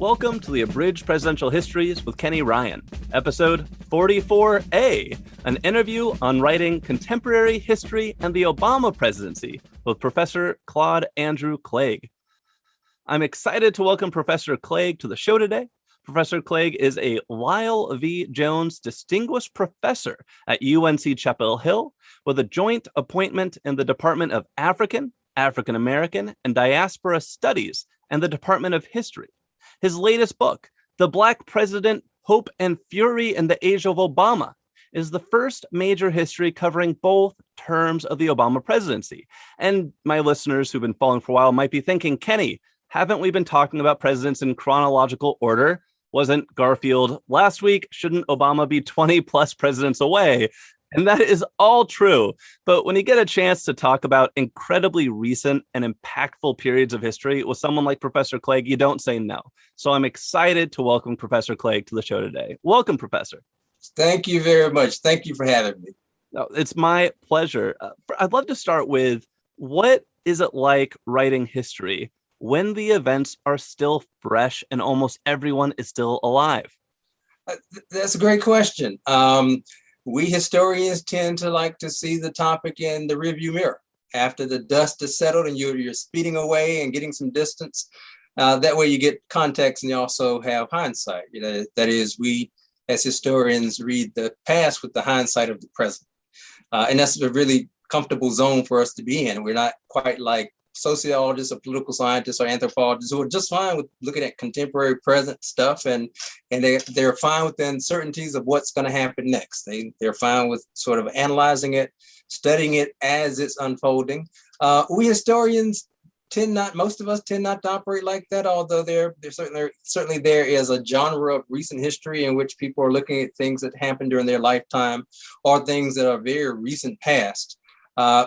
Welcome to the Abridged Presidential Histories with Kenny Ryan, episode 44A, an interview on writing contemporary history and the Obama presidency with Professor Claude Andrew Clegg. I'm excited to welcome Professor Clegg to the show today. Professor Clegg is a Lyle V. Jones Distinguished Professor at UNC Chapel Hill with a joint appointment in the Department of African, African American, and Diaspora Studies and the Department of History. His latest book, The Black President, Hope and Fury in the Age of Obama, is the first major history covering both terms of the Obama presidency. And my listeners who've been following for a while might be thinking, Kenny, haven't we been talking about presidents in chronological order? Wasn't Garfield last week? Shouldn't Obama be 20 plus presidents away? And that is all true. But when you get a chance to talk about incredibly recent and impactful periods of history with someone like Professor Clegg, you don't say no. So I'm excited to welcome Professor Clegg to the show today. Welcome, Professor. Thank you very much. Thank you for having me. No, it's my pleasure. I'd love to start with, what is it like writing history when the events are still fresh and almost everyone is still alive? That's a great question. We historians tend to like to see the topic in the rearview mirror after the dust is settled and you're speeding away and getting some distance. That way you get context and you also have hindsight. That is, we as historians read the past with the hindsight of the present. And that's a really comfortable zone for us to be in. We're not quite like sociologists or political scientists or anthropologists who are just fine with looking at contemporary present stuff, and they're fine with the uncertainties of what's going to happen next. They're fine with sort of analyzing it, studying it as it's unfolding. We historians most of us tend not to operate like that, although certainly there is a genre of recent history in which people are looking at things that happened during their lifetime or things that are very recent past.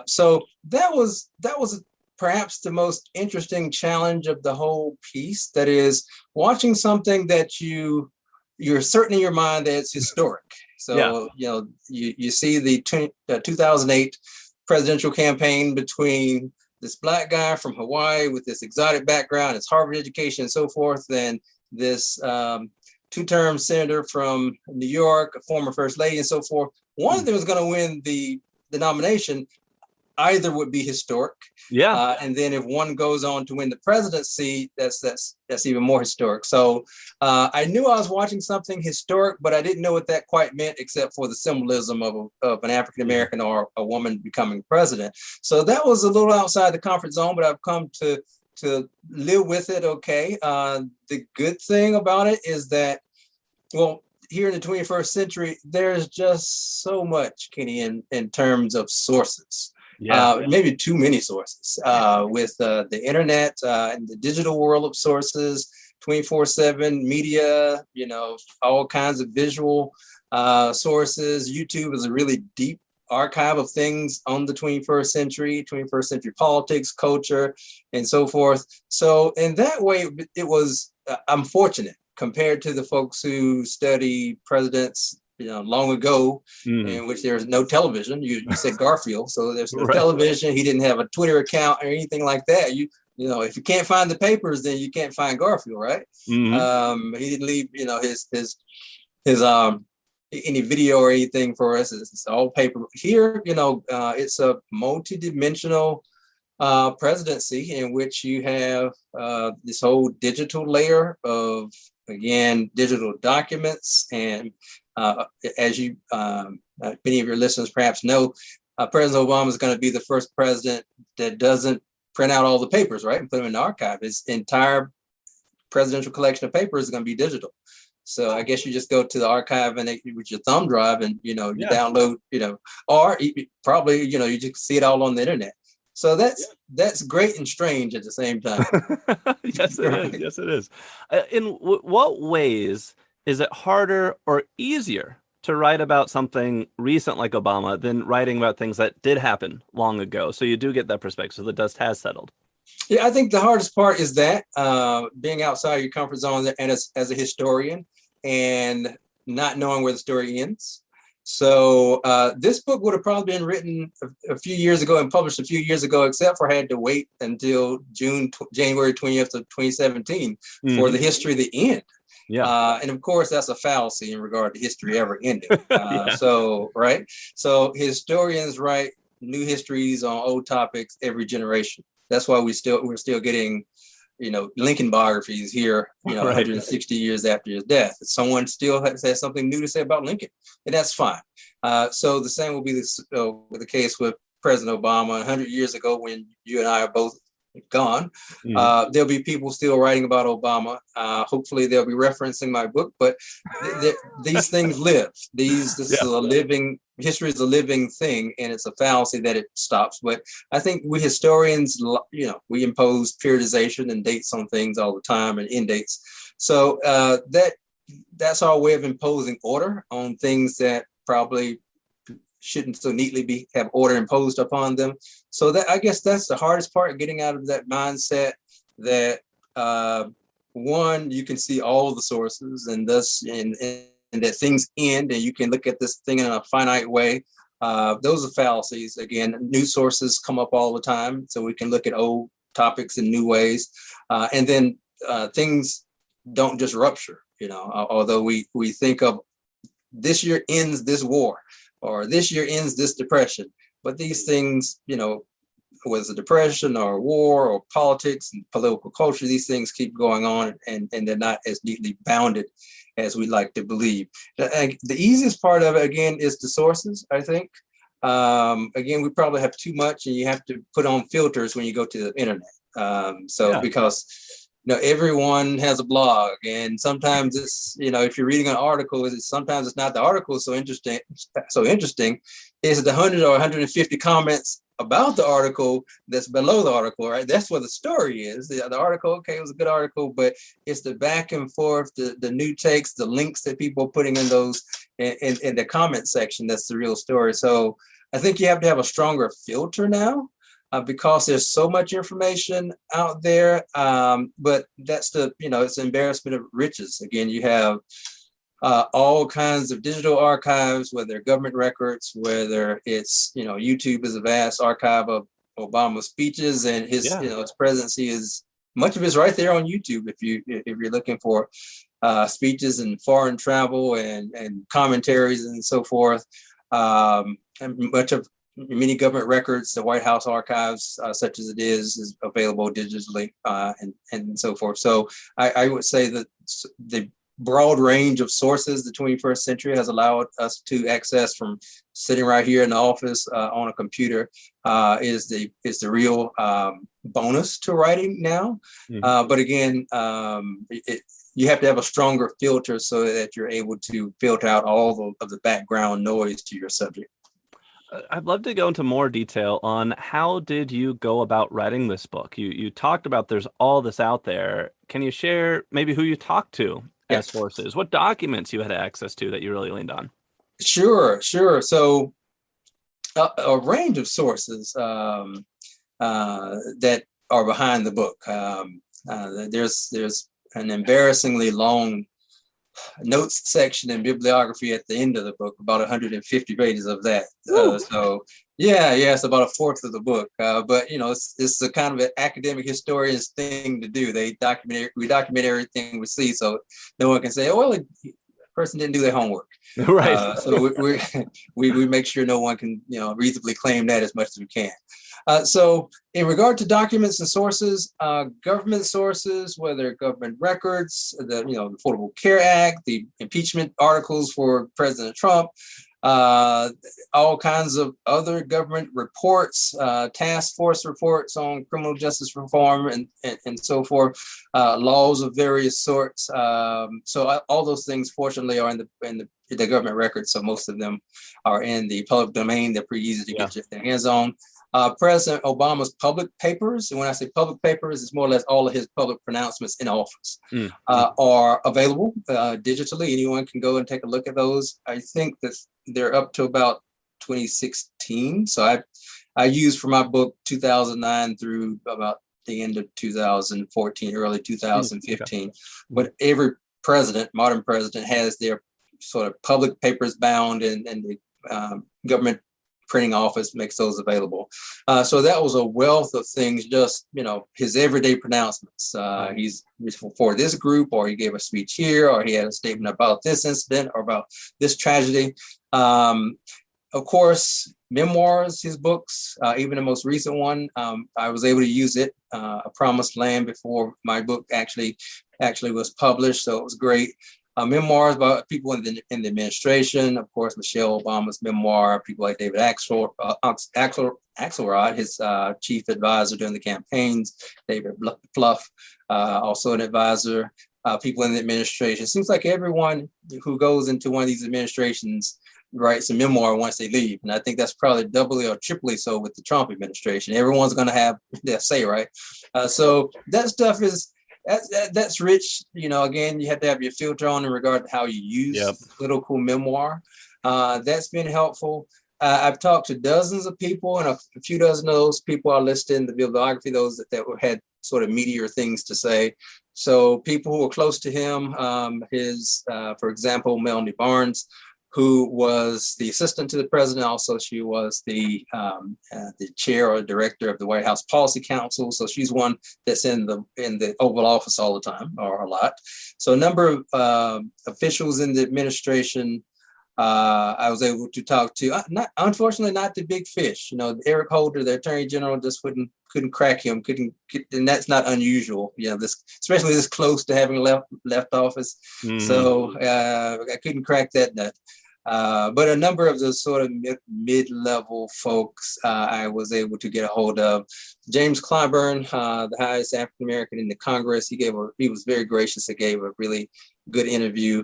So that was perhaps the most interesting challenge of the whole piece. That is, watching something that you're certain in your mind that it's historic. So, yeah. You see the 2008 presidential campaign between this Black guy from Hawaii with this exotic background, his Harvard education and so forth, then this two-term senator from New York, a former first lady and so forth. One of them was going to win the nomination. Either would be historic. Yeah. And then if one goes on to win the presidency, that's even more historic. So I knew I was watching something historic, but I didn't know what that quite meant, except for the symbolism of an African-American or a woman becoming president. So that was a little outside the comfort zone, but I've come to live with it. Okay. The good thing about it is that, well, here in the 21st century, there's just so much, Kenny, in terms of sources. Maybe too many sources with the internet and the digital world of sources, 24/7 media, all kinds of visual sources. YouTube is a really deep archive of things on the 21st century politics, culture, and so forth. So in that way, it was, I'm fortunate compared to the folks who study presidents long ago, in which there's no television. You said Garfield, so there's no television. He didn't have a Twitter account or anything like that. If you can't find the papers, then you can't find Garfield, right? Mm-hmm. He didn't leave, his any video or anything for us. It's all paper. Here, it's a multi-dimensional presidency in which you have this whole digital layer of, again, digital documents. And as you, many of your listeners perhaps know, President Obama is going to be the first president that doesn't print out all the papers, right, and put them in the archive. His entire presidential collection of papers is going to be digital. So I guess you just go to the archive and with your thumb drive and, you download, or probably, you just see it all on the internet. So that's great and strange at the same time. Yes, it is. Yes, it is. In what ways is it harder or easier to write about something recent like Obama than writing about things that did happen long ago? So you do get that perspective. So the dust has settled. Yeah, I think the hardest part is that being outside your comfort zone and as a historian and not knowing where the story ends. So this book would have probably been written a few years ago and published a few years ago, except for I had to wait until January 20th of 2017 for the history to end. Yeah. And of course, that's a fallacy in regard to history ever ending. Yeah. So, right. So historians write new histories on old topics every generation. That's why we're still getting, Lincoln biographies here, Right. 160 years after his death. Someone still has something new to say about Lincoln, and that's fine. So the same will be the case with President Obama. 100 years ago, when you and I are both gone, there'll be people still writing about Obama. Hopefully they'll be referencing my book, but these things live. History is a living thing, and it's a fallacy that it stops. But I think we historians, we impose periodization and dates on things all the time and end dates. So that's our way of imposing order on things that probably shouldn't so neatly have order imposed upon them. So that, I guess, that's the hardest part, getting out of that mindset that one, you can see all the sources, and thus and that things end and you can look at this thing in a finite way. Those are fallacies. Again, new sources come up all the time, so we can look at old topics in new ways. And then things don't just rupture, although we think of this year ends this war, or this year ends this depression. But these things, whether it's a depression or a war or politics and political culture, these things keep going on, and they're not as neatly bounded as we like to believe. The easiest part of it, again, is the sources, I think. Again, we probably have too much, and you have to put on filters when you go to the internet. Because everyone has a blog, and sometimes it's, if you're reading an article, sometimes it's not the article so interesting. It's the 100 or 150 comments about the article that's below the article, right? That's where the story is. The article, okay, it was a good article, but it's the back and forth, the new takes, the links that people are putting in those in the comment section, that's the real story. So I think you have to have a stronger filter now, because there's so much information out there. But that's it's an embarrassment of riches. Again, you have all kinds of digital archives, whether government records, whether it's, YouTube is a vast archive of Obama's speeches, and his presidency is, much of it's right there on YouTube if you're looking for speeches and foreign travel and commentaries and so forth. And many government records, the White House archives, such as it is available digitally, and so forth. So I would say that the broad range of sources the 21st century has allowed us to access from sitting right here in the office on a computer is the real bonus to writing now. But again, you have to have a stronger filter so that you're able to filter out all of the background noise to your subject. I'd love to go into more detail on how did you go about writing this book? You talked about there's all this out there. Can you share maybe who you talked to as sources? What documents you had access to that you really leaned on? Sure. So a range of sources that are behind the book. There's an embarrassingly long notes section and bibliography at the end of the book, about 150 pages of that. It's about a fourth of the book. But it's a kind of an academic historian's thing to do. We document everything we see, so no one can say, "Oh, well, the person didn't do their homework." Right. So we make sure no one can reasonably claim that as much as we can. So in regard to documents and sources, government sources, whether government records, the Affordable Care Act, the impeachment articles for President Trump, all kinds of other government reports, task force reports on criminal justice reform and so forth, laws of various sorts. So all those things, fortunately, are in the government records. So most of them are in the public domain. They're pretty easy to get your hands on. President Obama's public papers, and when I say public papers, it's more or less all of his public pronouncements in office, are available digitally. Anyone can go and take a look at those. I think that they're up to about 2016. So I used for my book 2009 through about the end of 2014, early 2015. But every modern president, has their sort of public papers bound, and the government printing office makes those available. So that was a wealth of things, just, his everyday pronouncements. He's for this group, or he gave a speech here, or he had a statement about this incident or about this tragedy. Of course, memoirs, his books, even the most recent one, I was able to use it, A Promised Land, before my book actually was published. So it was great. Memoirs about people in the administration, of course, Michelle Obama's memoir, people like David Axelrod, his chief advisor during the campaigns, David Plouffe, also an advisor, people in the administration. It seems like everyone who goes into one of these administrations writes a memoir once they leave. And I think that's probably doubly or triply so with the Trump administration. Everyone's going to have their say, right? So that stuff that's rich. Again, you have to have your filter on in regard to how you use political memoir. That's been helpful. I've talked to dozens of people, and a few dozen of those people are listed in the bibliography, those that had sort of meatier things to say. So people who were close to him, for example, Melanie Barnes, who was the assistant to the president. Also, she was the chair or director of the White House Policy Council. So she's one that's in the Oval Office all the time, or a lot. So a number of officials in the administration I was able to talk to. Unfortunately, not the big fish. Eric Holder, the Attorney General, just couldn't crack him. And that's not unusual. Especially this close to having left office. Mm-hmm. So I couldn't crack that nut. But a number of the sort of mid-level folks I was able to get a hold of. James Clyburn, the highest African-American in the Congress, he was very gracious and gave a really good interview.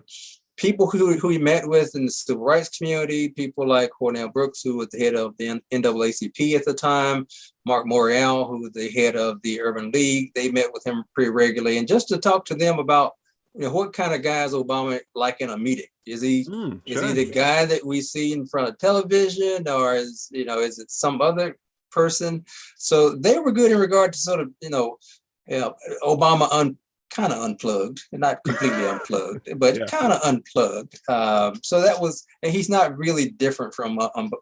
People who he met with in the civil rights community, people like Cornell Brooks, who was the head of the NAACP at the time, Mark Morial, who was the head of the Urban League, they met with him pretty regularly. And just to talk to them about what kind of guy is Obama like in a meeting? Is he the guy that we see in front of television, or is it some other person? So they were good in regard to sort of Obama kind of unplugged, not completely unplugged, but kind of unplugged. So that was, and he's not really different from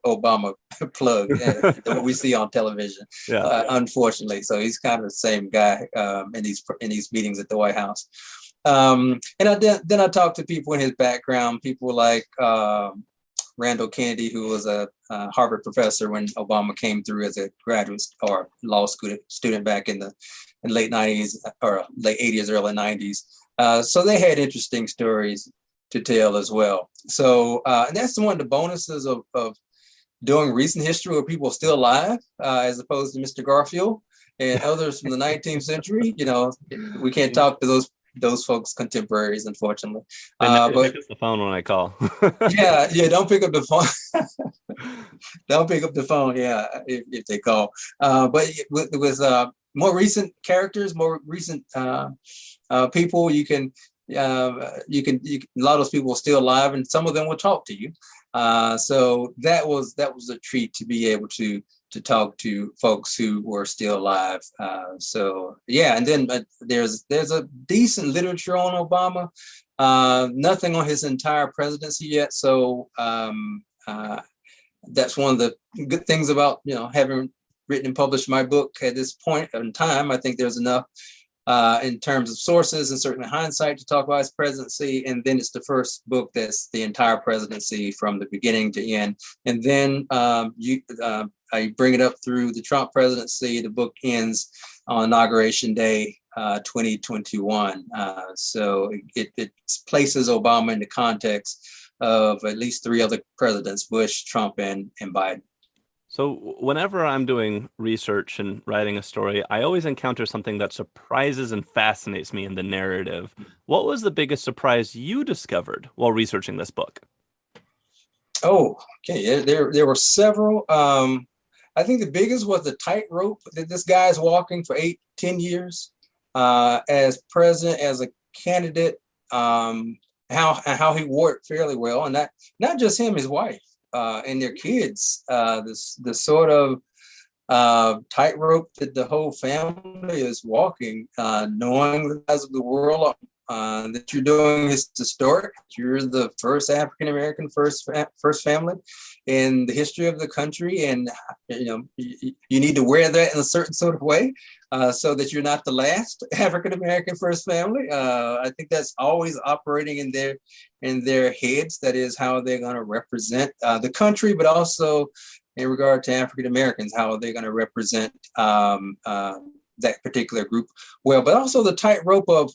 Obama plugged than what we see on television, unfortunately. So he's kind of the same guy in these meetings at the White House. And then I talked to people in his background, people like Randall Kennedy, who was a Harvard professor when Obama came through as a graduate or law student back in the late 90s or late 80s, early 90s. So they had interesting stories to tell as well. So and that's one of the bonuses of doing recent history where people are still alive, as opposed to Mr. Garfield and others from the 19th century. We can't talk to those folks contemporaries, unfortunately. But pick up the phone when I call. yeah, don't pick up the phone. Don't pick up the phone, if they call. But with more recent characters, more recent people, you can a lot of those people are still alive, and some of them will talk to you. So that was a treat to be able to talk to folks who were still alive. And then there's a decent literature on Obama. Nothing on his entire presidency yet. So that's one of the good things about having written and published my book at this point in time. I think there's enough in terms of sources and certainly hindsight to talk about his presidency. And then it's the first book that's the entire presidency from the beginning to end. And then I bring it up through the Trump presidency. The book ends on Inauguration Day, 2021. So it places Obama in the context of at least three other presidents, Bush, Trump, and Biden. So whenever I'm doing research and writing a story, I always encounter something that surprises and fascinates me in the narrative. What was the biggest surprise you discovered while researching this book? Oh, okay. There were several. I think the biggest was the tightrope that this guy is walking for 8-10 years as president, as a candidate, how he wore it fairly well. And that not just him, his wife. And their kids, the sort of tightrope that the whole family is walking, knowing the size of the world that you're doing is historic. You're the first African-American, first family in the history of the country, and you need to wear that in a certain sort of way, so that you're not the last African American first family. I think that's always operating in their heads. That is how they're going to represent the country, but also in regard to African Americans, how they're going to represent that particular group well, but also the tightrope of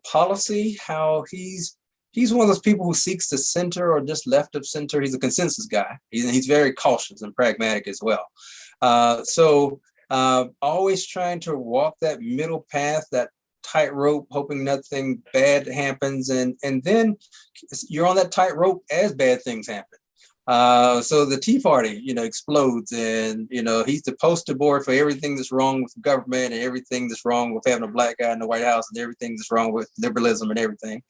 policy, how he's one of those people who seeks the center or just left of center. He's a consensus guy. He's very cautious and pragmatic as well. So always trying to walk that middle path, that tightrope, hoping nothing bad happens. And then you're on that tightrope as bad things happen. So the Tea Party, explodes, and he's the poster board for everything that's wrong with government and everything that's wrong with having a black guy in the White House and everything that's wrong with liberalism and everything.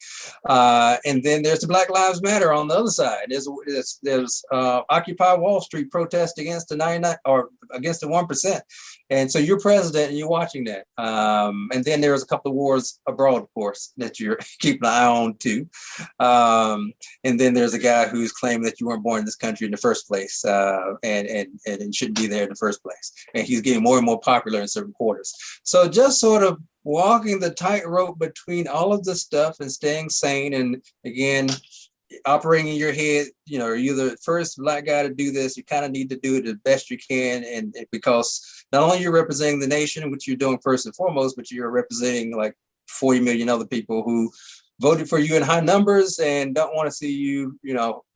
And then there's the Black Lives Matter on the other side. There's Occupy Wall Street protest against the 99 or against the 1%. And so you're president and you're watching that. And then there's a couple of wars abroad, of course, that you're keeping an eye on too. And then there's a guy who's claiming that you weren't born in this country in the first place, and shouldn't be there in the first place. And he's getting more and more popular in certain quarters. So just sort of walking the tightrope between all of this stuff and staying sane. And again, operating in your head, you're the first black guy to do this. You kind of need to do it the best you can. And because not only you're representing the nation, which you're doing first and foremost, but you're representing like 40 million other people who voted for you in high numbers and don't want to see you,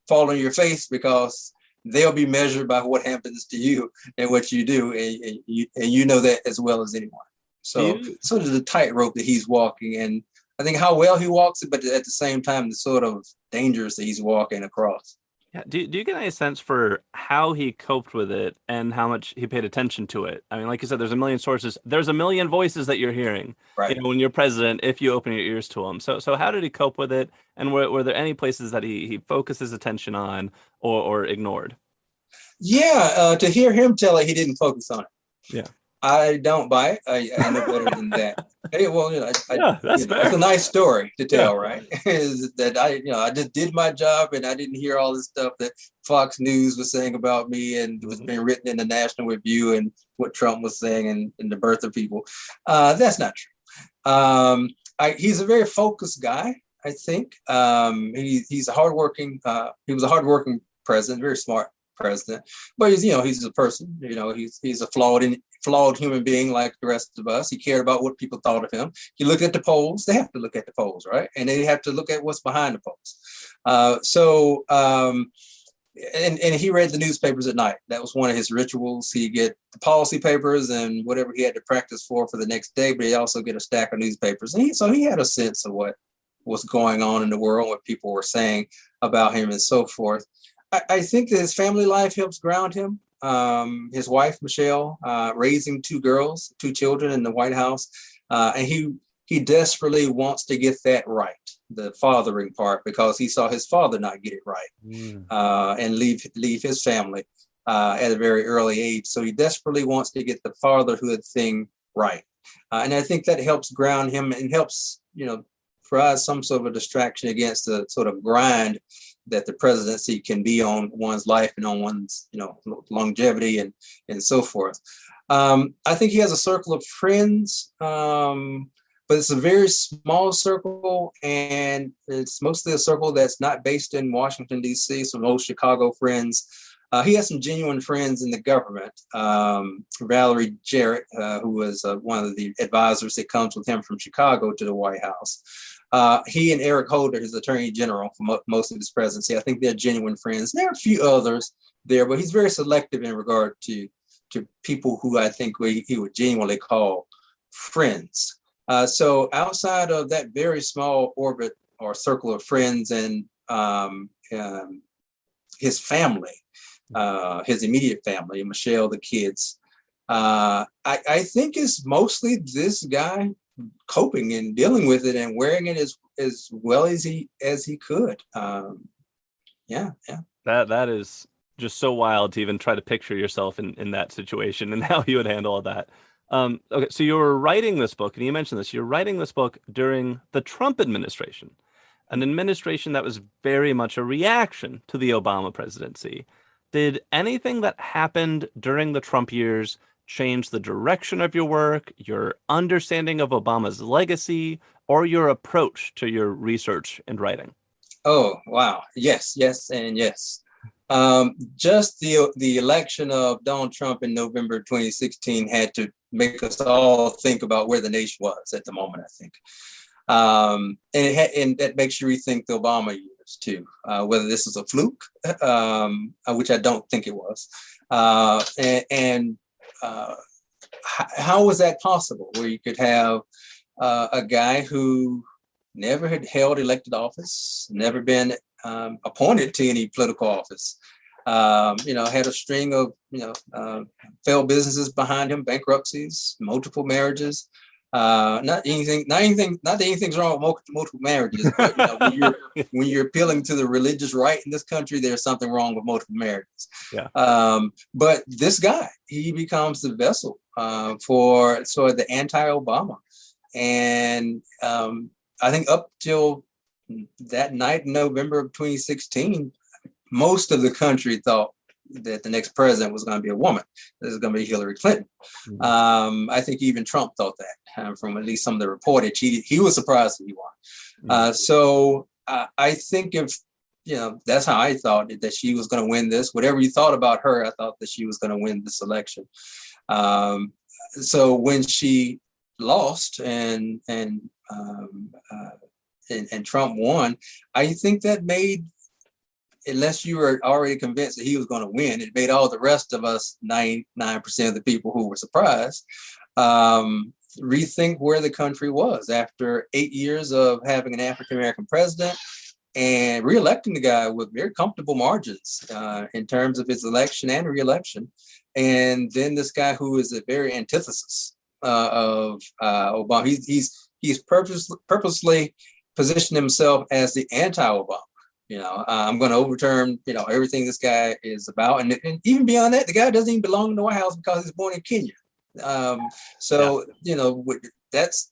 fall on your face, because they'll be measured by what happens to you and what you do. And you know that as well as anyone. So sort of the tightrope that he's walking, and I think how well he walks it, but at the same time, the sort of dangers that he's walking across. Yeah. Do you get any sense for how he coped with it and how much he paid attention to it? I mean, like you said, there's a million sources. There's a million voices that you're hearing, right, when you're president, if you open your ears to them. So how did he cope with it? And were there any places that he focused his attention on or ignored? Yeah. To hear him tell it, he didn't focus on it. Yeah. I don't buy it. I know better than that. Hey, well, that's fair. It's a nice story to tell, right? Is that I just did my job and I didn't hear all this stuff that Fox News was saying about me and was being written in the National Review and what Trump was saying and the birth of people. That's not true. He's a very focused guy, I think. He's a hardworking. He was a hardworking president, very smart president, but he's a person. He's a flawed human being like the rest of us. He cared about what people thought of him. He looked at the polls. They have to look at the polls, right? And they have to look at what's behind the polls. And he read the newspapers at night. That was one of his rituals. He'd get the policy papers and whatever he had to practice for the next day, but he'd also get a stack of newspapers. And so he had a sense of what was going on in the world, what people were saying about him and so forth. I think that his family life helps ground him. His wife, Michelle, raising two children in the White House. And he desperately wants to get that right, the fathering part, because he saw his father not get it right and leave his family at a very early age. So he desperately wants to get the fatherhood thing right. And I think that helps ground him and helps, provide some sort of a distraction against the sort of grind that the presidency can be on one's life and on one's, longevity and so forth. I think he has a circle of friends, but it's a very small circle, and it's mostly a circle that's not based in Washington, D.C., some old Chicago friends. He has some genuine friends in the government. Valerie Jarrett, who was one of the advisors that comes with him from Chicago to the White House. He and Eric Holder, his attorney general for most of his presidency, I think they're genuine friends. There are a few others there, but he's very selective in regard to people who I think he would genuinely call friends. So outside of that very small orbit or circle of friends and his family, his immediate family, Michelle, the kids, I think it's mostly this guy coping and dealing with it and wearing it as well as he could. That is just so wild to even try to picture yourself in that situation and how you would handle all that. Okay, so you were writing this book, and you mentioned this. You're writing this book during the Trump administration, an administration that was very much a reaction to the Obama presidency. Did anything that happened during the Trump years change the direction of your work, your understanding of Obama's legacy, or your approach to your research and writing? Oh, wow. Yes, yes, and yes. Just the election of Donald Trump in November 2016 had to make us all think about where the nation was at the moment, I think. And that makes you rethink the Obama years too, whether this was a fluke, which I don't think it was. How was that possible, where you could have a guy who never had held elected office, never been appointed to any political office, had a string of, failed businesses behind him, bankruptcies, multiple marriages. Not that anything's wrong with multiple marriages, but when you're appealing to the religious right in this country, there's something wrong with multiple marriages. Yeah. But this guy, he becomes the vessel for sort of the anti-Obama. And I think up till that night in November of 2016, most of the country thought that the next president was going to be a woman. This is going to be Hillary Clinton. Mm-hmm. I think even Trump thought that from at least some of the reportage. He was surprised that he won. Mm-hmm. So I think that's how I thought that she was going to win this. Whatever you thought about her, I thought that she was going to win this election. So when she lost and Trump won, I think that made, unless you were already convinced that he was going to win, it made all the rest of us, 99% of the people who were surprised, rethink where the country was after 8 years of having an African-American president and reelecting the guy with very comfortable margins in terms of his election and reelection. And then this guy who is a very antithesis of Obama. He's purposely positioned himself as the anti-Obama. I'm going to overturn, everything this guy is about. And even beyond that, the guy doesn't even belong in the White House because he's born in Kenya. That's,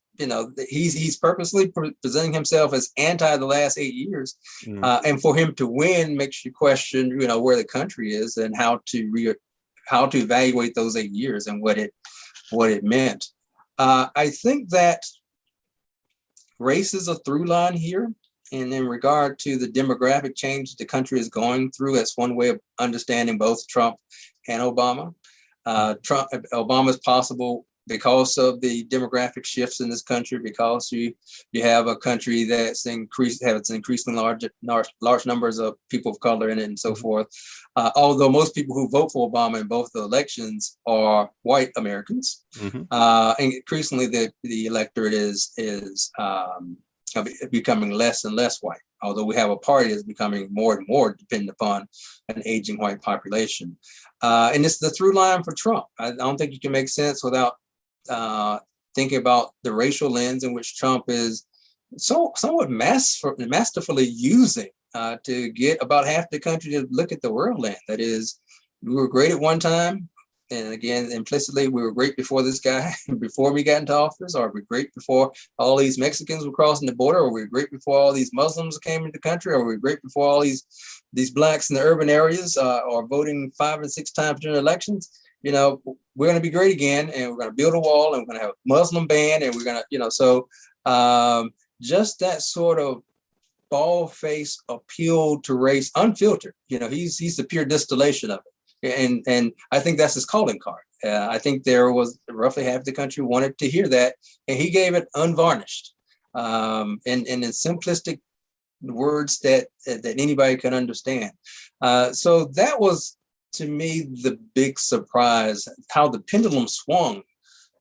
he's purposely presenting himself as anti the last 8 years. And for him to win makes you question, where the country is and how to evaluate those 8 years and what it meant. I think that race is a through line here. And in regard to the demographic change the country is going through, that's one way of understanding both Trump and Obama. Obama is possible because of the demographic shifts in this country, because you have a country that's increasingly large numbers of people of color in it and so forth. Although most people who vote for Obama in both the elections are white Americans, and increasingly the electorate is becoming less and less white, although we have a party that's becoming more and more dependent upon an aging white population. And it's the through line for Trump. I don't think you can make sense without thinking about the racial lens in which Trump is somewhat masterfully using to get about half the country to look at the world land. That is, we were great at one time. And again, implicitly, we were great before this guy, before we got into office, or we were great before all these Mexicans were crossing the border, or we were great before all these Muslims came into the country, or we were great before all these blacks in the urban areas are voting 5 and 6 times during elections. We're going to be great again, and we're going to build a wall, and we're going to have a Muslim ban, and we're going to, just that sort of bald-faced appeal to race, unfiltered. He's the pure distillation of it. And I think that's his calling card. I think there was roughly half the country wanted to hear that, and he gave it unvarnished, and in simplistic words that anybody can understand. So that was, to me, the big surprise, how the pendulum swung.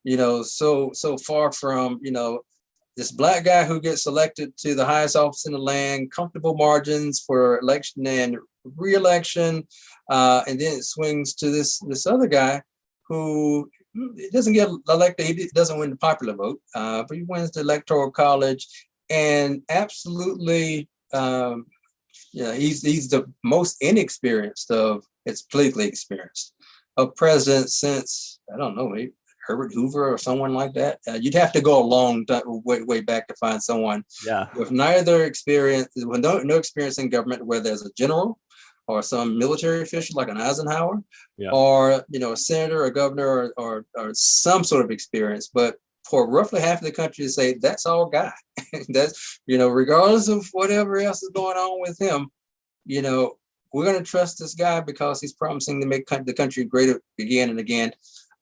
So far from this black guy who gets elected to the highest office in the land, comfortable margins for election and re-election, and then it swings to this other guy who doesn't get elected. He doesn't win the popular vote, but he wins the electoral college, and absolutely, he's the most inexperienced of, it's politically experienced, of presidents since, I don't know, maybe Herbert Hoover or someone like that. You'd have to go a long way back to find someone with neither experience, with no experience in government, where there's a general or some military official like an Eisenhower, Yeah. or a senator or governor or some sort of experience. But for roughly half of the country to say that's all guy, that's regardless of whatever else is going on with him, we're going to trust this guy because he's promising to make the country great again and again.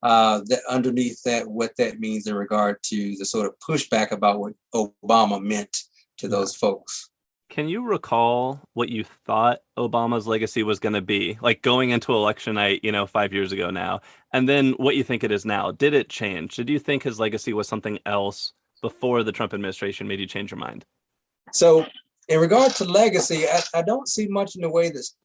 That underneath that, what that means in regard to the sort of pushback about what Obama meant to those folks. Can you recall what you thought Obama's legacy was going to be, like going into election night, 5 years ago now, and then what you think it is now? Did it change? Did you think his legacy was something else before the Trump administration made you change your mind? So in regard to legacy, I don't see much in the way that's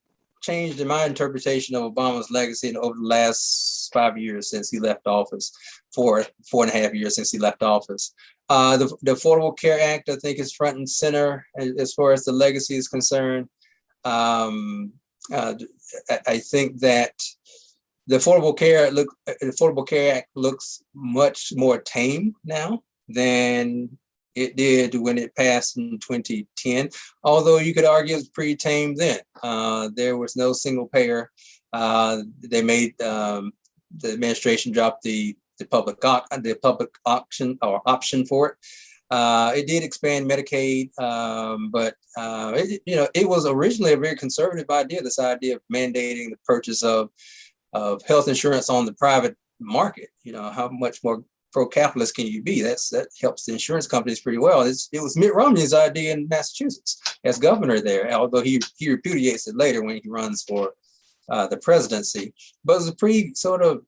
changed in my interpretation of Obama's legacy over the last 5 years since he left office, 4.5 years since he left office. The Affordable Care Act, I think, is front and center as far as the legacy is concerned. I think that the Affordable Care Act looks much more tame now than it did when it passed in 2010, although you could argue it's pretty tame then. There was no single payer. They made the administration drop the public option for it. It did expand Medicaid, but it was originally a very conservative idea. This idea of mandating the purchase of health insurance on the private market. How much more pro-capitalist can you be? That helps the insurance companies pretty well. It was Mitt Romney's idea in Massachusetts as governor there, although he repudiates it later when he runs for the presidency. But it was a pretty sort of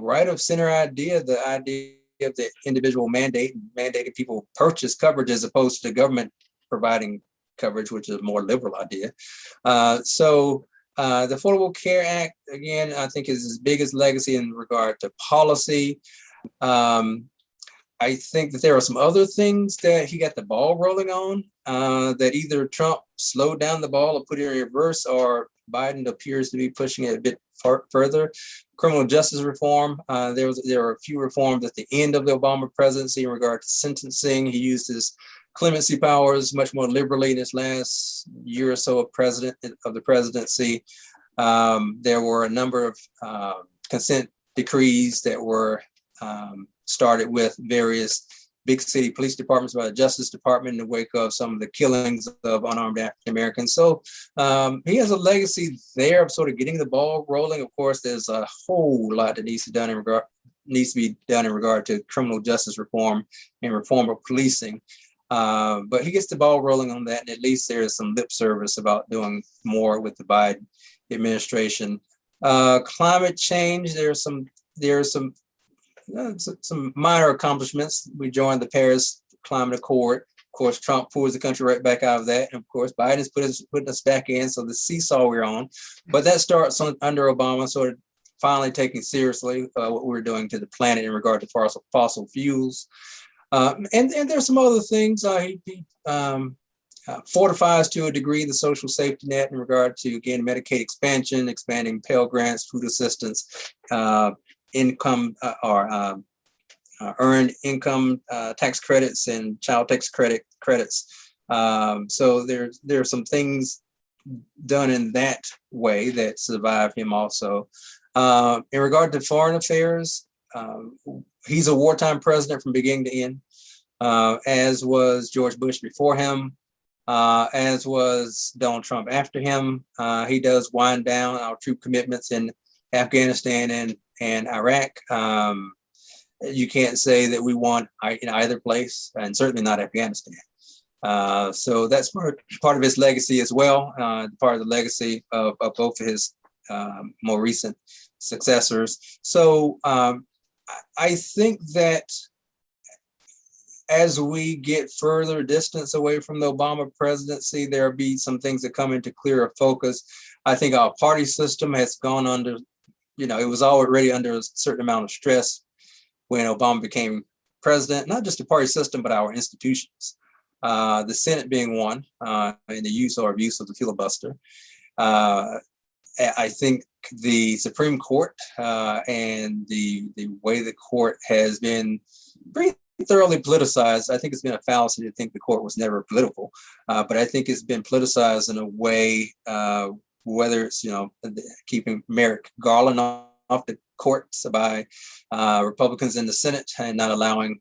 right of center idea, the idea of the individual mandating people purchase coverage as opposed to the government providing coverage, which is a more liberal idea. So the Affordable Care Act, again, I think is his biggest legacy in regard to policy. I think that there are some other things that he got the ball rolling on that either Trump slowed down the ball or put it in reverse, or Biden appears to be pushing it a bit further. Criminal justice reform. There are a few reforms at the end of the Obama presidency in regard to sentencing. He used his clemency powers much more liberally in his last year or so of the presidency. There were a number of consent decrees that were started with various big city police departments by the Justice Department in the wake of some of the killings of unarmed African Americans. So he has a legacy there of sort of getting the ball rolling. Of course, there's a whole lot that needs to be done in regard to criminal justice reform and reform of policing. But he gets the ball rolling on that, and at least there is some lip service about doing more with the Biden administration. Climate change, there are some minor accomplishments. We joined the Paris Climate Accord. Of course, Trump pulls the country right back out of that. And of course, Biden is putting us back in. So the seesaw we're on. But that starts under Obama, sort of finally taking seriously what we're doing to the planet in regard to fossil fuels. And there's some other things. He fortifies to a degree the social safety net in regard to, again, Medicaid expansion, expanding Pell Grants, food assistance, income or earned income tax credits and child tax credits. So there are some things done in that way that survive him also. In regard to foreign affairs, he's a wartime president from beginning to end, as was George Bush before him, as was Donald Trump after him. He does wind down our troop commitments in Afghanistan and Iraq. You can't say that we won in either place, and certainly not Afghanistan. So that's part of his legacy as well, part of the legacy of both of his more recent successors. So I think that as we get further distance away from the Obama presidency, there'll be some things that come into clearer focus. I think our party system has gone under, it was already under a certain amount of stress when Obama became president, not just the party system, but our institutions. The Senate being one, in the use or abuse of the filibuster. I think the Supreme Court and the way the court has been pretty thoroughly politicized. I think it's been a fallacy to think the court was never political, but I think it's been politicized in a way whether it's, keeping Merrick Garland off the courts by Republicans in the Senate and not allowing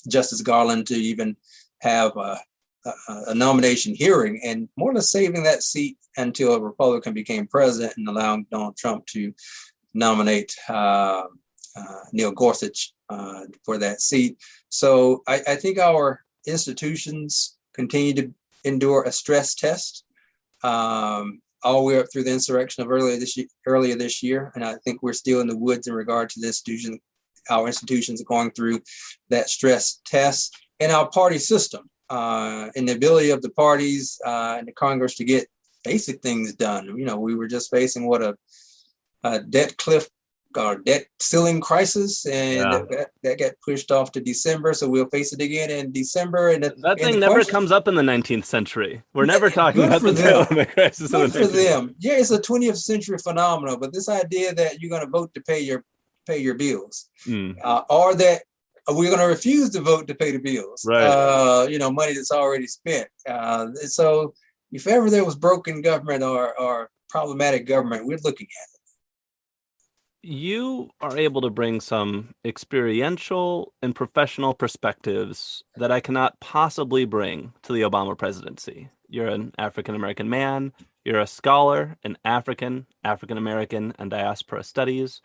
Justice Garland to even have a nomination hearing, and more or less saving that seat until a Republican became president and allowing Donald Trump to nominate Neil Gorsuch for that seat. So I think our institutions continue to endure a stress test all the way up through the insurrection of earlier this year. And I think we're still in the woods in regard to the institution. Our institutions are going through that stress test, and our party system and the ability of the parties and the Congress to get basic things done. We were just facing a debt cliff or debt ceiling crisis, and that got pushed off to December. So we'll face it again in December. And that thing never comes up in the 19th century. We're never talking about the debt crisis. Good for them. Yeah, it's a 20th century phenomenon. But this idea that you're going to vote to pay your bills, or that we're going to refuse to vote to pay the bills, right? Money that's already spent. So if ever there was broken government or problematic government, we're looking at it. You are able to bring some experiential and professional perspectives that I cannot possibly bring to the Obama presidency. You're an African-American man. You're a scholar in African-American, and diaspora studies.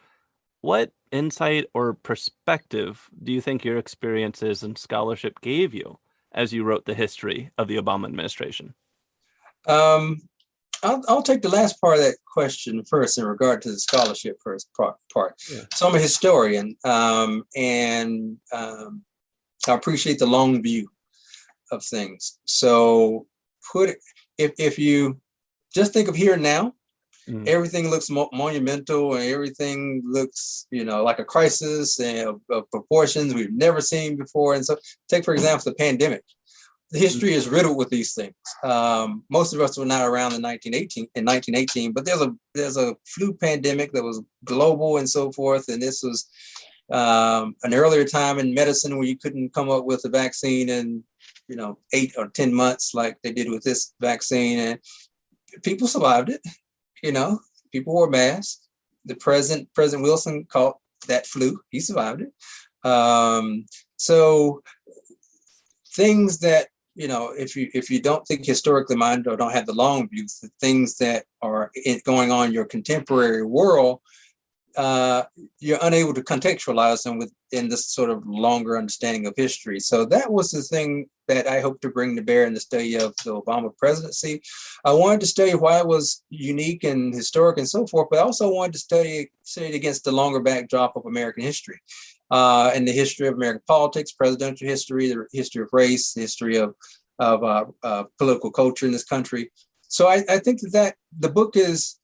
What insight or perspective do you think your experiences and scholarship gave you as you wrote the history of the Obama administration? I'll take the last part of that question first in regard to the scholarship first part. Yeah. So I'm a historian, and I appreciate the long view of things. So if you just think of here and now, everything looks monumental, and everything looks, like a crisis and of proportions we've never seen before. And so take, for example, the pandemic. The history is riddled with these things. Most of us were not around in 1918, but there's a flu pandemic that was global and so forth. And this was an earlier time in medicine where you couldn't come up with a vaccine in 8 or 10 months like they did with this vaccine, and people survived it. People wore masks. The President Wilson caught that flu. He survived it. So things that, if you don't think historically minded or don't have the long view, the things that are going on in your contemporary world, you're unable to contextualize them within this sort of longer understanding of history. So that was the thing that I hope to bring to bear in the study of the Obama presidency. I wanted to study why it was unique and historic and so forth, but I also wanted to study it against the longer backdrop of American history. And the history of American politics, presidential history, the history of race, the history of political culture in this country. So I think that the book is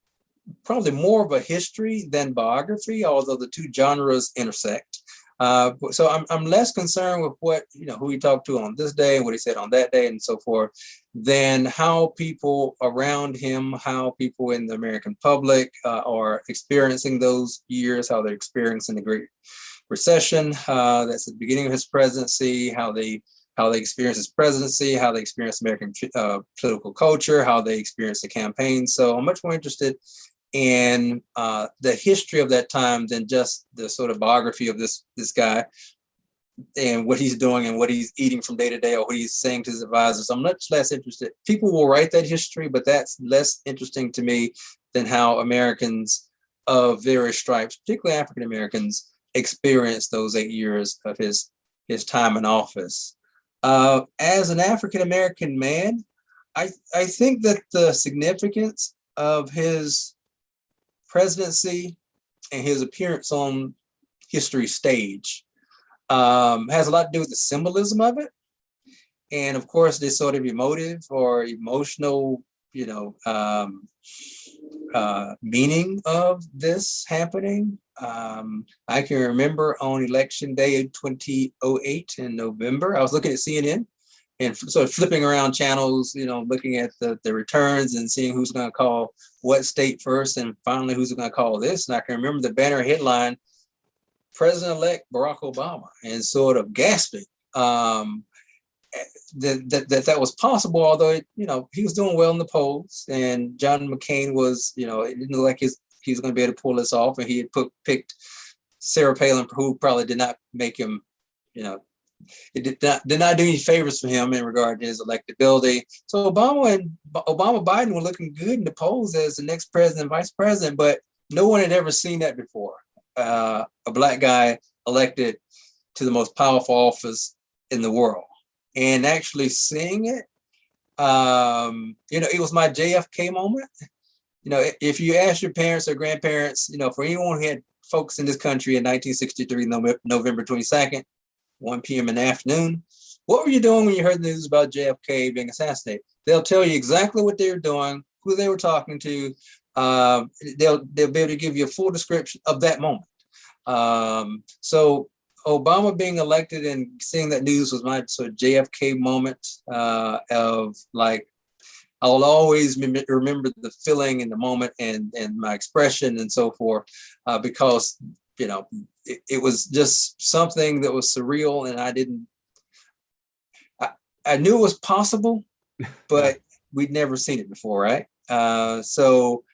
probably more of a history than biography, although the two genres intersect. So I'm less concerned with what, who he talked to on this day and what he said on that day and so forth, than how people around him, how people in the American public are experiencing those years, how they're experiencing the Great Recession. That's the beginning of his presidency, how they experience his presidency, how they experience American political culture, how they experience the campaign. So I'm much more interested in the history of that time than just the sort of biography of this guy and what he's doing and what he's eating from day to day or what he's saying to his advisors. I'm much less interested. People will write that history, but that's less interesting to me than how Americans of various stripes, particularly African Americans, experienced those 8 years of his time in office. As an African American man, I think that the significance of his presidency and his appearance on history stage has a lot to do with the symbolism of it. And of course, this sort of emotive or emotional, meaning of this happening. I can remember on election day of 2008 in November, I was looking at CNN and sort of flipping around channels, looking at the returns and seeing who's going to call what state first, and finally who's going to call this. And I can remember the banner headline, President-elect Barack Obama, and sort of gasping. that was possible, although he was doing well in the polls, and John McCain was, it didn't look like he was going to be able to pull this off, and he had picked Sarah Palin, who probably did not make him, it did not do any favors for him in regard to his electability. So Obama Biden were looking good in the polls as the next president, vice president, but no one had ever seen that before. A Black guy elected to the most powerful office in the world. And actually seeing it, it was my JFK moment. If you ask your parents or grandparents, for anyone who had folks in this country in 1963, November 22nd, 1 p.m. in the afternoon, what were you doing when you heard the news about JFK being assassinated? They'll tell you exactly what they were doing, who they were talking to. They'll be able to give you a full description of that moment. So Obama being elected and seeing that news was my sort of JFK moment of like, I'll always remember the feeling in the moment and my expression and so forth, because, it was just something that was surreal, and I knew it was possible, but we'd never seen it before, right? So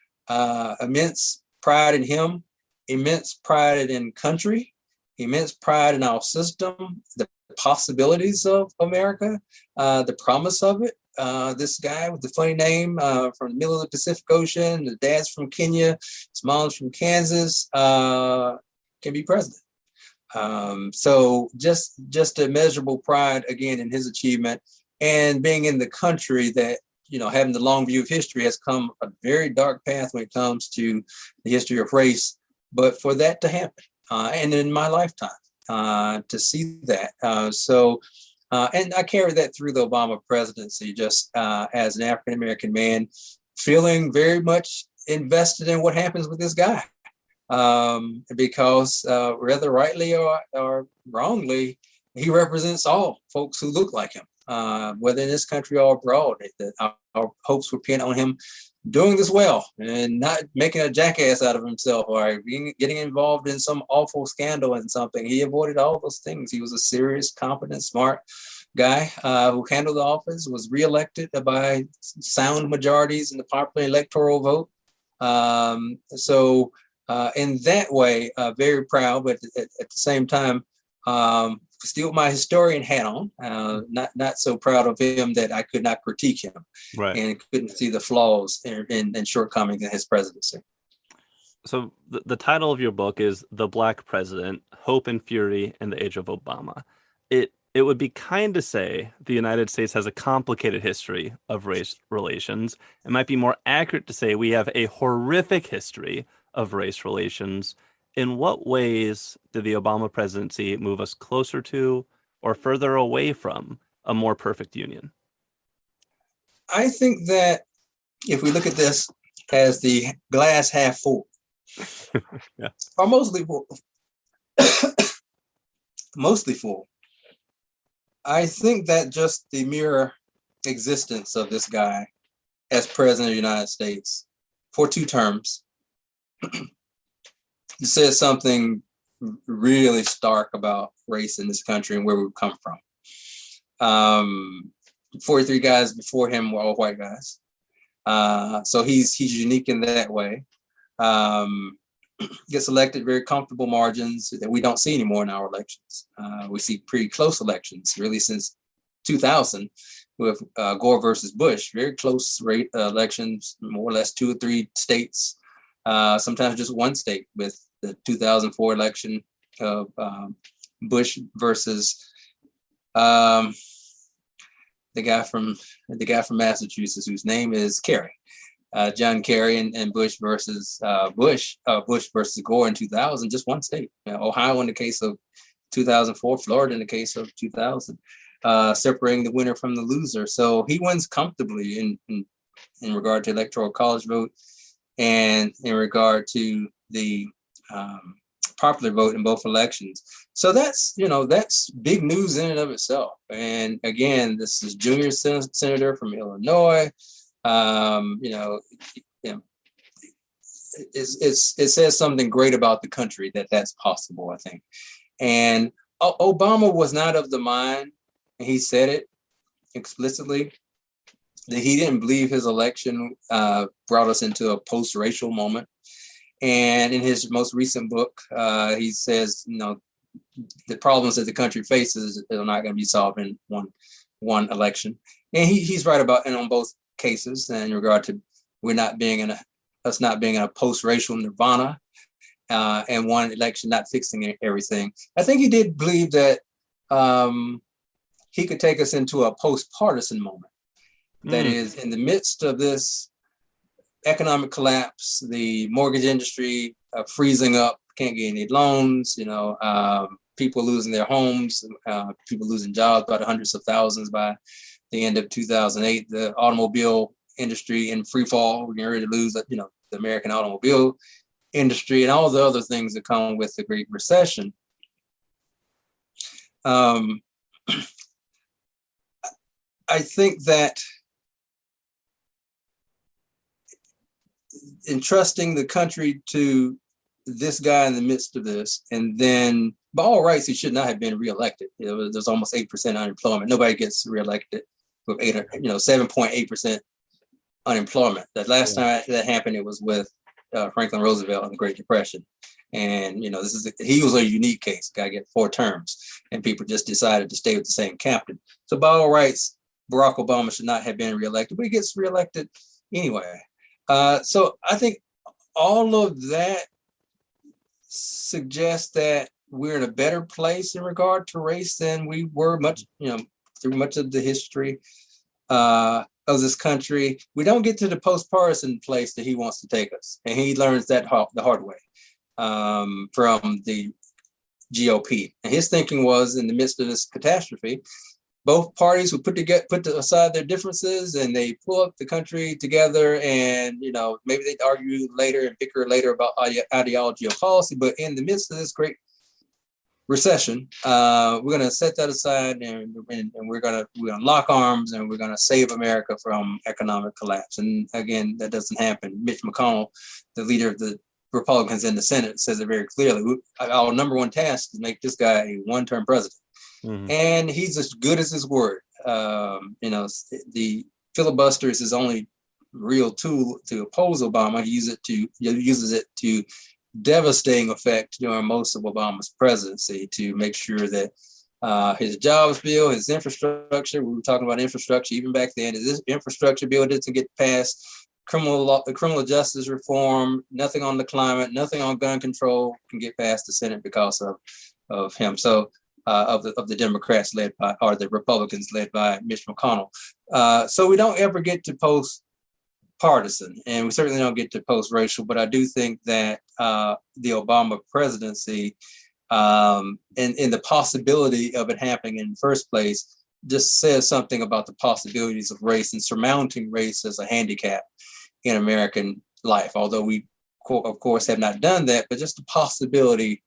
immense pride in him, immense pride in country, immense pride in our system, the possibilities of America, the promise of it. This guy with the funny name from the middle of the Pacific Ocean, the dad's from Kenya, his mom's from Kansas, can be president. So just a measurable pride again in his achievement, and being in the country that, having the long view of history, has come a very dark path when it comes to the history of race. But for that to happen, and in my lifetime, to see that. And I carried that through the Obama presidency, just as an African-American man, feeling very much invested in what happens with this guy. Because whether rightly or wrongly, he represents all folks who look like him, whether in this country or abroad. Our hopes were pinned on him doing this well and not making a jackass out of himself or getting involved in some awful scandal and something. He avoided all those things. He was a serious, competent, smart guy who handled the office, was reelected by sound majorities in the popular electoral vote. So in that way, very proud, but at the same time, still my historian hat on, not so proud of him that I could not critique him, right, and couldn't see the flaws and shortcomings in his presidency. So the title of your book is The Black President, Hope and Fury in the Age of Obama. It would be kind to say the United States has a complicated history of race relations. It might be more accurate to say we have a horrific history of race relations. In what ways did the Obama presidency move us closer to or further away from a more perfect union? I think that if we look at this as the glass half full, yeah, or mostly full, mostly full, I think that just the mere existence of this guy as president of the United States for 2 terms says something really stark about race in this country and where we've come from. 43 guys before him were all white guys. So he's unique in that way. Gets elected very comfortable margins that we don't see anymore in our elections. We see pretty close elections, really, since 2000 with Gore versus Bush, very close rate elections, more or less 2 or 3 states, sometimes just 1 state with the 2004 election of Bush versus the guy from Massachusetts, whose name is Kerry. John Kerry and Bush versus Bush versus Gore in 2000, just 1 state. Ohio in the case of 2004, Florida in the case of 2000, separating the winner from the loser. So he wins comfortably in regard to electoral college vote and in regard to the popular vote in both elections. So that's big news in and of itself. And again, this is junior senator from Illinois. It says something great about the country that's possible, I think. And Obama was not of the mind, and he said it, explicitly that he didn't believe his election brought us into a post-racial moment. And in his most recent book, he says, the problems that the country faces are not going to be solved in one election. And he's right about, and on both cases, in regard to us not being in a post-racial nirvana, and one election not fixing everything. I think he did believe that he could take us into a post-partisan moment. That is, in the midst of this economic collapse, the mortgage industry freezing up, can't get any loans, people losing their homes, people losing jobs by the hundreds of thousands by the end of 2008, the automobile industry in free fall, we're getting ready to lose, the American automobile industry and all the other things that come with the Great Recession. I think that entrusting the country to this guy in the midst of this, and then by all rights, he should not have been reelected. There's almost 8% unemployment. Nobody gets reelected with 7.8% unemployment. The last time that happened, it was with Franklin Roosevelt in the Great Depression. And, he was a unique case. Guy get 4 terms, and people just decided to stay with the same captain. So by all rights, Barack Obama should not have been reelected, but he gets reelected anyway. So I think all of that suggests that we're in a better place in regard to race than we were through much of the history of this country. We don't get to the post-partisan place that he wants to take us. And he learns that the hard way from the GOP. And his thinking was, in the midst of this catastrophe, both parties would put aside their differences and they pull up the country together, and maybe they'd argue later and bicker later about ideology or policy. But in the midst of this great recession, we're going to set that aside, and we're going to lock arms, and we're going to save America from economic collapse. And again, that doesn't happen. Mitch McConnell, the leader of the Republicans in the Senate, says it very clearly. Our number one task is to make this guy a one-term president. Mm-hmm. And he's as good as his word. The filibuster is his only real tool to oppose Obama. He uses it to devastating effect during most of Obama's presidency to make sure that his jobs bill, his infrastructure, we were talking about infrastructure even back then, this infrastructure bill doesn't get passed, criminal justice reform, nothing on the climate, nothing on gun control can get past the Senate because of him. So of the Democrats led by, or the Republicans led by Mitch McConnell. So we don't ever get to post-partisan, and we certainly don't get to post-racial, but I do think that the Obama presidency and the possibility of it happening in the first place just says something about the possibilities of race and surmounting race as a handicap in American life. Although we, of course, have not done that, but just the possibility,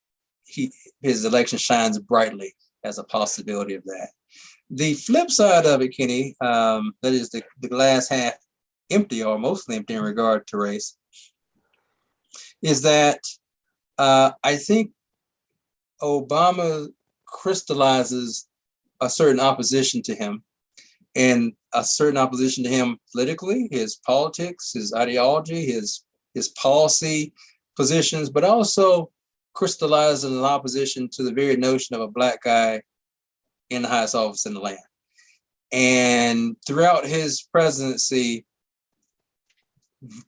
his election shines brightly as a possibility of that. The flip side of it, Kenny, that is the glass half empty or mostly empty in regard to race, is that I think Obama crystallizes a certain opposition to him, and a certain opposition to him politically, his politics, his ideology, his policy positions, but also crystallizing an opposition to the very notion of a Black guy in the highest office in the land. And throughout his presidency,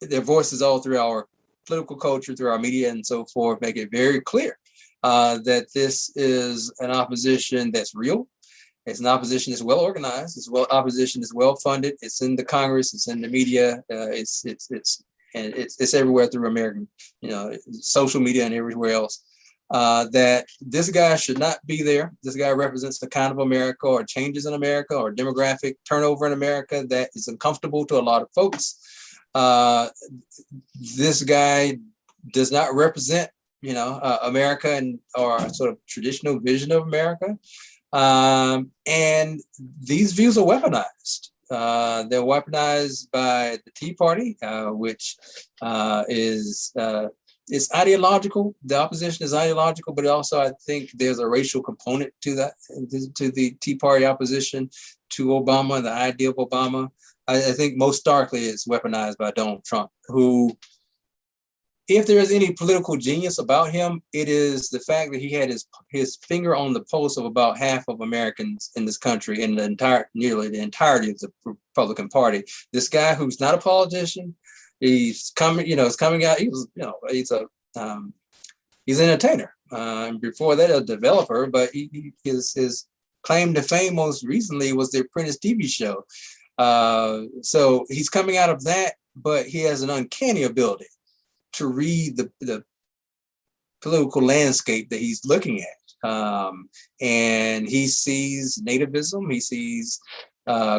their voices all through our political culture, through our media and so forth, make it very clear that this is an opposition that's real. It's an opposition that's well organized. It's opposition that's well funded. It's in the Congress. It's in the media. It's everywhere through American, social media and everywhere else. That this guy should not be there. This guy represents the kind of America or changes in America or demographic turnover in America that is uncomfortable to a lot of folks. This guy does not represent, America or a sort of traditional vision of America. And these views are weaponized. They're weaponized by the Tea Party, which is it's ideological. The opposition is ideological, but also I think there's a racial component to that, to the Tea Party opposition to Obama, the idea of Obama. I think most starkly it's weaponized by Donald Trump, who, if there is any political genius about him, it is the fact that he had his finger on the pulse of about half of Americans in this country, and nearly the entirety of the Republican Party. This guy who's not a politician, he's coming, it's coming out. He's an entertainer. Before that, a developer, but his claim to fame most recently was the Apprentice TV show. So he's coming out of that, but he has an uncanny ability to read the political landscape that he's looking at. And he sees nativism, he sees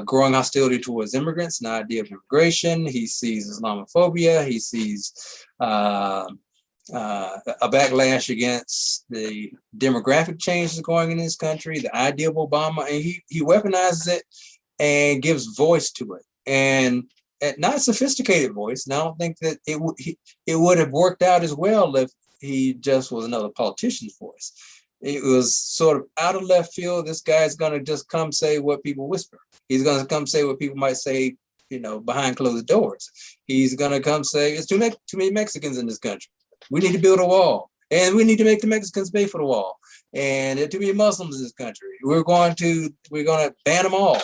growing hostility towards immigrants, an idea of immigration, he sees Islamophobia, he sees a backlash against the demographic changes going in this country, the idea of Obama, and he weaponizes it and gives voice to it. And not a sophisticated voice. And I don't think that it would have worked out as well if he just was another politician's voice. It was sort of out of left field. This guy's going to just come say what people whisper. He's going to come say what people might say, behind closed doors. He's going to come say, it's too many Mexicans in this country. We need to build a wall. And we need to make the Mexicans pay for the wall. And there are too many Muslims in this country. We're going to ban them all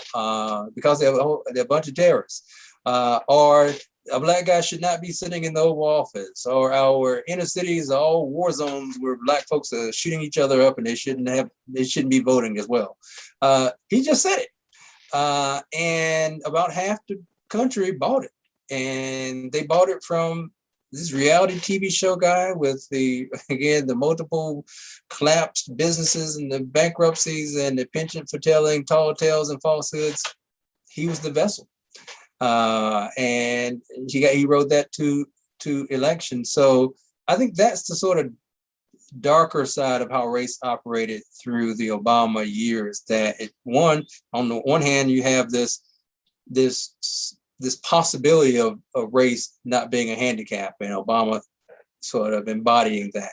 because they're a bunch of terrorists. Or a Black guy should not be sitting in the Oval Office, or our inner cities are all war zones where Black folks are shooting each other up and they shouldn't be voting as well. He just said it. And about half the country bought it. And they bought it from this reality TV show guy with the multiple collapsed businesses and the bankruptcies and the penchant for telling tall tales and falsehoods. He was the vessel. And he rode that to election. So I think that's the sort of darker side of how race operated through the Obama years. That on the one hand, you have this possibility of race not being a handicap, and Obama sort of embodying that.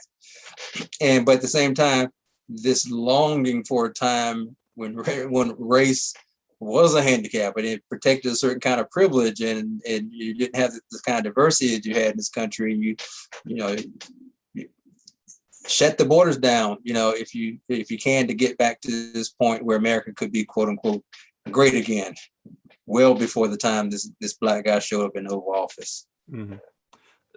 But at the same time, this longing for a time when race was a handicap and it protected a certain kind of privilege, and you didn't have this kind of diversity that you had in this country. You shut the borders down, if you can, to get back to this point where America could be quote unquote great again, well before the time this Black guy showed up in the Oval Office. Mm-hmm.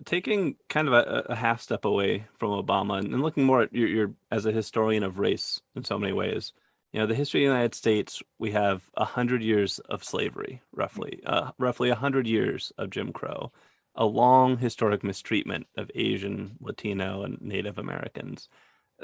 Taking kind of a half step away from Obama and looking more at your as a historian of race in so many ways. The history of the United States, we have 100 years of slavery, roughly 100 years of Jim Crow, a long historic mistreatment of Asian, Latino, and Native Americans.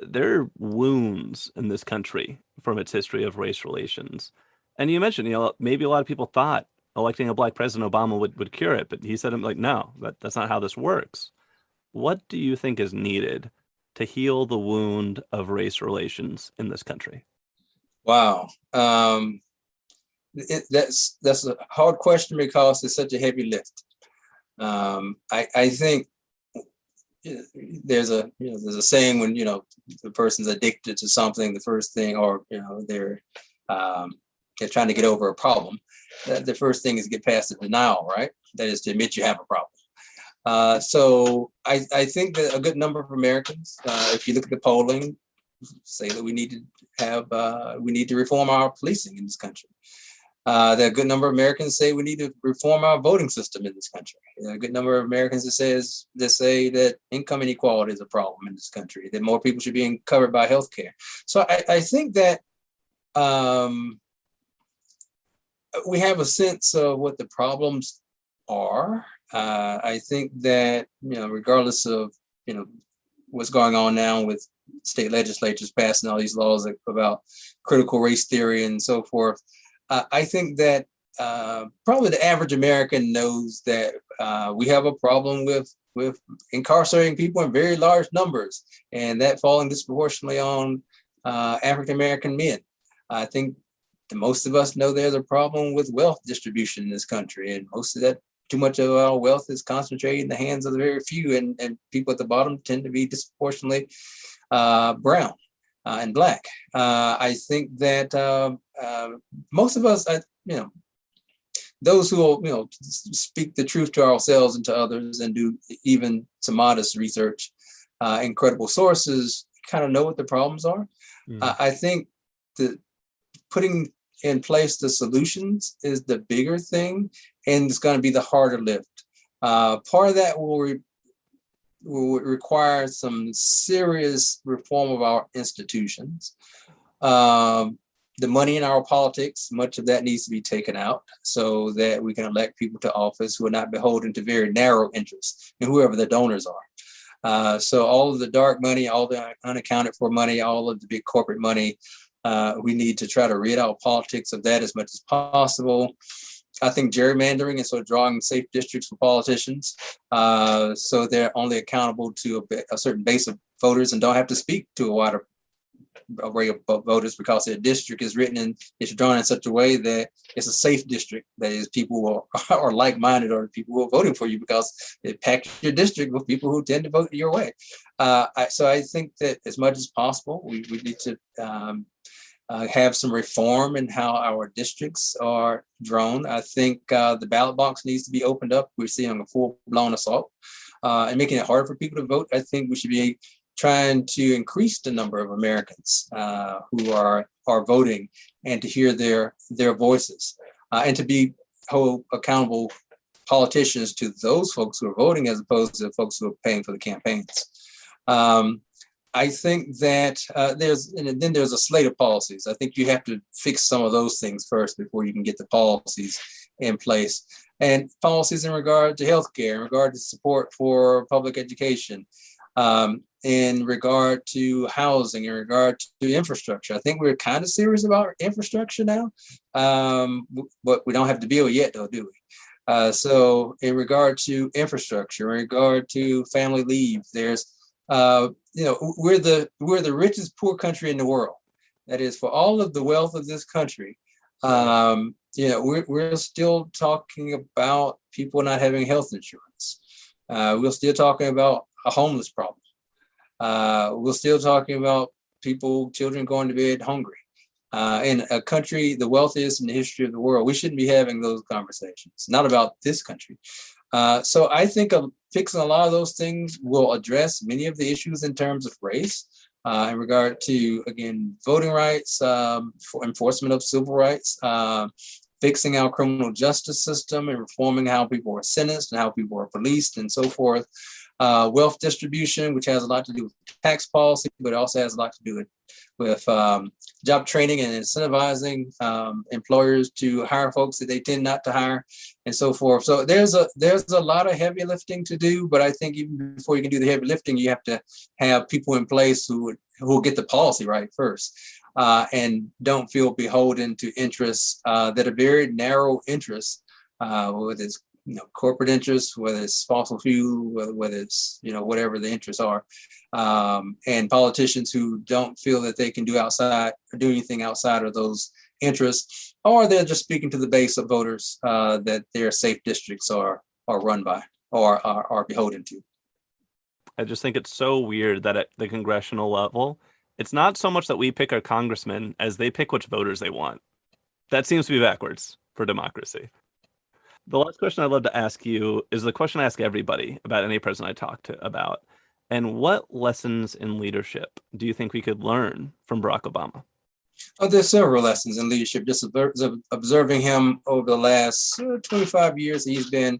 There are wounds in this country from its history of race relations. And you mentioned, maybe a lot of people thought electing a Black president, Obama, would cure it, but he said, no, that's not how this works. What do you think is needed to heal the wound of race relations in this country? Wow. That's a hard question because it's such a heavy lift. I think there's a saying when, the person's addicted to something, the first thing, or, they're trying to get over a problem, the first thing is get past the denial, right? That is to admit you have a problem. So I think that a good number of Americans, if you look at the polling, say that we need to reform our policing in this country. There are a good number of Americans say we need to reform our voting system in this country. There are a good number of Americans that say that income inequality is a problem in this country, that more people should be covered by health care. So I think that we have a sense of what the problems are. I think that, regardless of, what's going on now with state legislatures passing all these laws about critical race theory and so forth, I think that probably the average American knows that we have a problem with incarcerating people in very large numbers, and that falling disproportionately on African American men. I think most of us know there's a problem with wealth distribution in this country, and most of that too much of our wealth is concentrated in the hands of the very few, and people at the bottom tend to be disproportionately brown and black. I think that most of us, those who will, speak the truth to ourselves and to others and do even some modest research in credible sources, kind of know what the problems are. I think that putting in place the solutions is the bigger thing, and it's going to be the harder lift. Part of that will require some serious reform of our institutions. The money in our politics, much of that needs to be taken out so that we can elect people to office who are not beholden to very narrow interests and whoever the donors are. So all of the dark money, all the unaccounted for money, all of the big corporate money, we need to try to rid our politics of that as much as possible. I think gerrymandering is sort of drawing safe districts for politicians, so they're only accountable to a certain base of voters and don't have to speak to a wider array of voters because their district is written and it's drawn in such a way that it's a safe district. That is, people who are like-minded or people who are voting for you because it packs your district with people who tend to vote your way. So I think that as much as possible, we need to have some reform in how our districts are drawn. I think the ballot box needs to be opened up. We're seeing a full-blown assault and making it harder for people to vote. I think we should be trying to increase the number of Americans who are voting and to hear their voices and to be hold accountable politicians to those folks who are voting as opposed to the folks who are paying for the campaigns. I think that there's a slate of policies. I think you have to fix some of those things first before you can get the policies in place. And policies in regard to healthcare, in regard to support for public education, in regard to housing, in regard to infrastructure. I think we're kind of serious about infrastructure now, but we don't have the bill yet, though, do we? So in regard to infrastructure, in regard to family leave, there's we're the richest poor country in the world. That is, for all of the wealth of this country, we're still talking about people not having health insurance. We're still talking about a homeless problem. We're still talking about children going to bed hungry. In a country the wealthiest in the history of the world, we shouldn't be having those conversations, not about this country. So I think fixing a lot of those things will address many of the issues in terms of race, in regard to, again, voting rights, for enforcement of civil rights, fixing our criminal justice system and reforming how people are sentenced and how people are policed and so forth. Wealth distribution, which has a lot to do with tax policy, but it also has a lot to do with job training and incentivizing employers to hire folks that they tend not to hire, and so forth. So there's a lot of heavy lifting to do, but I think even before you can do the heavy lifting, you have to have people in place who will get the policy right first, and don't feel beholden to interests that are very narrow interests, whether it's corporate interests, whether it's fossil fuel, whether it's whatever the interests are, and politicians who don't feel that they can do anything outside of those interests, or they're just speaking to the base of voters that their safe districts are run by or are beholden to. I just think it's so weird that at the congressional level, it's not so much that we pick our congressmen as they pick which voters they want. That seems to be backwards for democracy. The last question I'd love to ask you is the question I ask everybody about any president I talk to about. And what lessons in leadership do you think we could learn from Barack Obama? Oh, there's several lessons in leadership. Just observing him over the last 25 years, he's been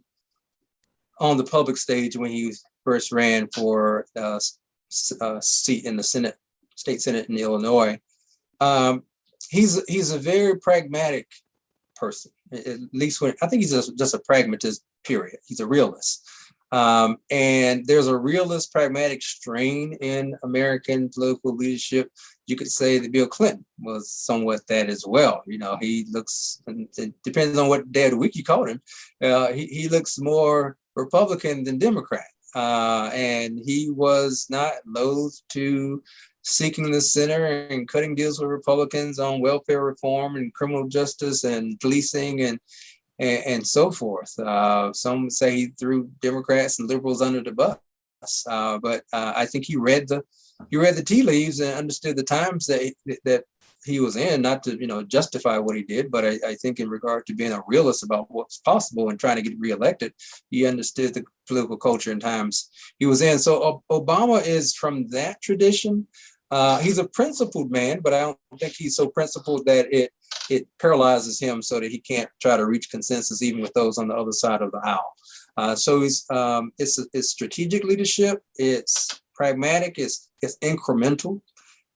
on the public stage when he first ran for a seat in the Senate, state Senate in Illinois. He's a very pragmatic person. At least I think he's just a pragmatist, period. He's a realist. And there's a realist, pragmatic strain in American political leadership. You could say that Bill Clinton was somewhat that as well. He looks, it depends on what day of the week you call him, he looks more Republican than Democrat. And he was not loath to seeking the center and cutting deals with Republicans on welfare reform and criminal justice and policing and so forth. Some say he threw Democrats and liberals under the bus, but I think he read the tea leaves and understood the times that he was in. Not to justify what he did, but I think in regard to being a realist about what's possible and trying to get reelected, he understood the political culture and times he was in. So Obama is from that tradition. He's a principled man, but I don't think he's so principled that it paralyzes him so that he can't try to reach consensus even with those on the other side of the aisle. So it's strategic leadership. It's pragmatic. It's incremental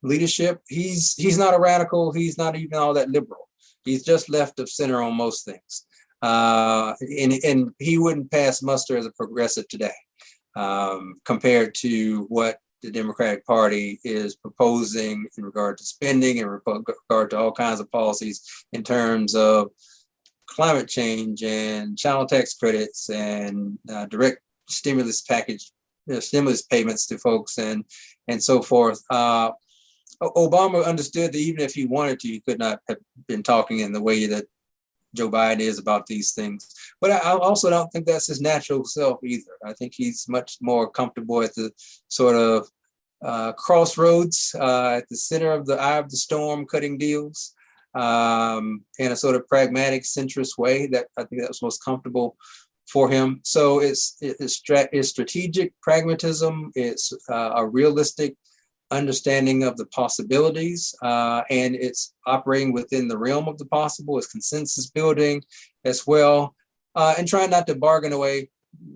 leadership. He's not a radical. He's not even all that liberal. He's just left of center on most things. And he wouldn't pass muster as a progressive today, compared to what the Democratic Party is proposing in regard to spending, in regard to all kinds of policies in terms of climate change and child tax credits and direct stimulus package, stimulus payments to folks and so forth. Obama understood that even if he wanted to, he could not have been talking in the way that Joe Biden is about these things. But I also don't think that's his natural self either. I think he's much more comfortable at the sort of crossroads, at the center of the eye of the storm, cutting deals in a sort of pragmatic, centrist way. That I think that was most comfortable for him. So it's strategic pragmatism. It's a realistic understanding of the possibilities, and it's operating within the realm of the possible. It's consensus building as well, and trying not to bargain away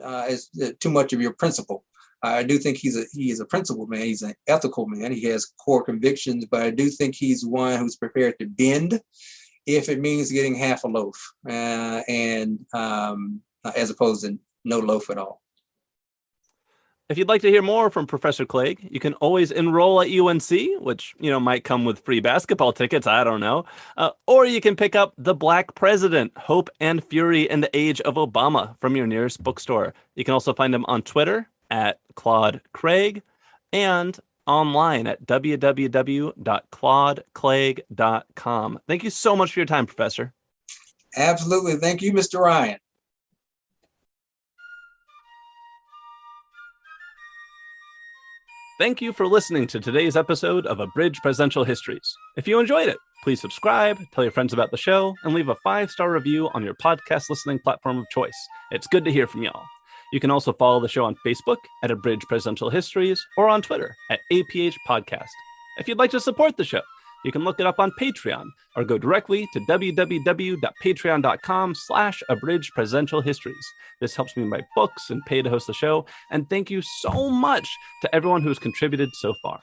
as too much of your principle. I do think he is a principled man. He's an ethical man. He has core convictions, but I do think he's one who's prepared to bend if it means getting half a loaf, and as opposed to no loaf at all. If you'd like to hear more from Professor Clegg, you can always enroll at UNC, which, might come with free basketball tickets. I don't know. Or you can pick up The Black President, Hope and Fury in the Age of Obama from your nearest bookstore. You can also find him on Twitter at Claude Craig and online at www.claudeclegg.com. Thank you so much for your time, Professor. Absolutely. Thank you, Mr. Ryan. Thank you for listening to today's episode of Abridged Presidential Histories. If you enjoyed it, please subscribe, tell your friends about the show, and leave a 5-star review on your podcast listening platform of choice. It's good to hear from y'all. You can also follow the show on Facebook at Abridged Presidential Histories or on Twitter at APH Podcast. If you'd like to support the show, you can look it up on Patreon or go directly to www.patreon.com/Abridged Presidential Histories. This helps me buy books and pay to host the show. And thank you so much to everyone who's contributed so far.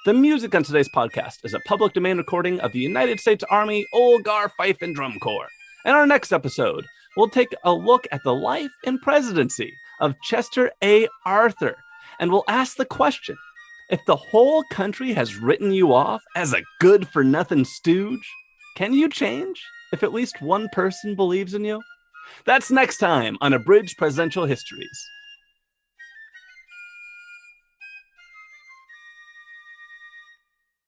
The music on today's podcast is a public domain recording of the United States Army Olgar Fife and Drum Corps. In our next episode, we'll take a look at the life and presidency of Chester A. Arthur. And we'll ask the question, if the whole country has written you off as a good-for-nothing stooge, can you change if at least one person believes in you? That's next time on Abridged Presidential Histories.